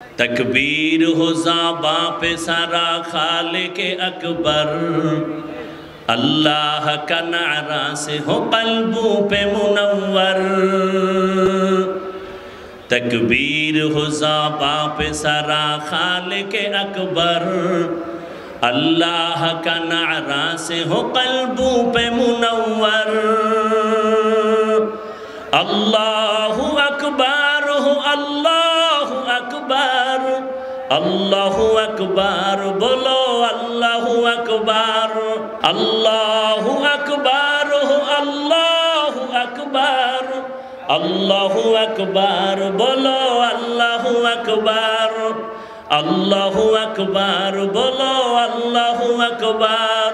तकबीर हो ज़ाबां पे सारा खालिक अकबर, अल्लाह का नारा से हो क़ल्बों पे मुनव्वर। तकबीर हो ज़ाबां पे सारा खालिक अकबर, अल्लाह का नारा से हो क़ल्बों पे मुनव्वर। अल्लाहु अकबर हो अल्लाहु अकबर, अल्लाहु अकबर बोलो अल्लाहु अकबर। अल्लाहु अकबर हो अल्लाहु अकबर, अल्लाहु अकबर बोलो अल्लाहु अकबर। अल्लाहु अकबर बोलो अल्लाहु अकबर।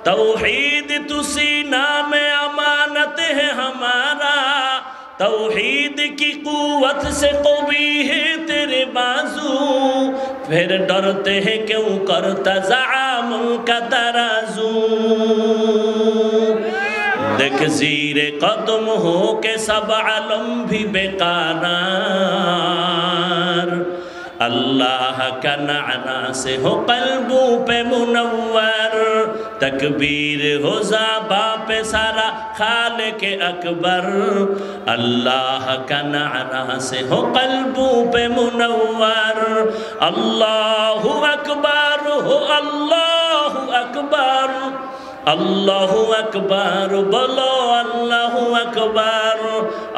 तौहीद तुसी नाम अमानत है हमारा, तौहीद की कुव्वत से कवी है तेरे बाजू, फिर डरते हैं क्यों करता ज़आम का तराजू। देख ज़ीरे कदम हो के सब आलम भी बेकरार, अल्लाह का नारा से हो क़ल्बों पे मुनव्वर। तकबीर हो ज़ाबां पे सारा खालिक अकबर, अल्लाह का नारा से हो क़ल्बों पे मुनव्वर। अल्लाहु अकबर हो अल्लाहु अकबर, अल्लाहु अकबर बोलो अल्लाहु अकबर।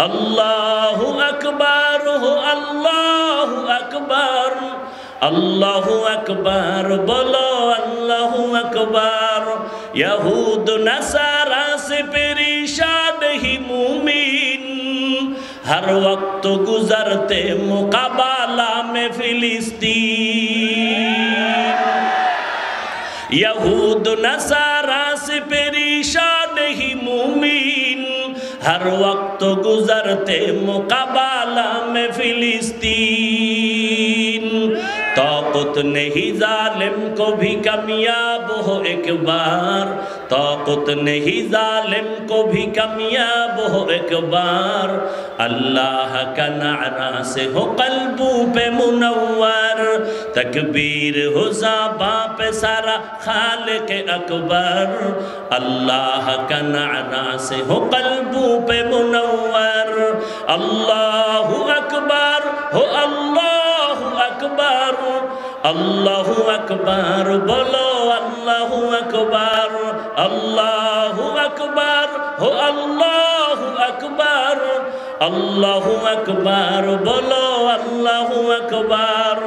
अल्लाहु अकबर हो अल्लाहु अकबर, अल्लाहु अकबर बोलो अल्लाहु अकबर। यहूद नसारा से परेशान ही मुमीन, हर वक्त गुजरते मुकाबला में फिलिस्तीन। यहूद नसारा से परेशान ही मुमीन, हर वक्त गुजरते मुकाबला में फिलिस्तीन। ताक़त नहीं जालिम को भी कामयाब हो एक बार, ताक़त नहीं जालिम को भी कामयाब हो एक बार। अल्लाह का नारा से हो क़ल्बों पे मुनव्वर। तकबीर हो ज़ाबां पे सारा खालिक अकबर, अल्लाह का नारा से हो क़ल्बों पे मुनव्वर। अल्लाहु अकबर हो अल्लाहु अकबर, अल्लाहु अकबर बोलो अल्लाहु अकबर। अल्लाहु अकबर हो अल्लाहु अकबर, अल्लाहु अकबर बोलो अल्लाहु अकबर।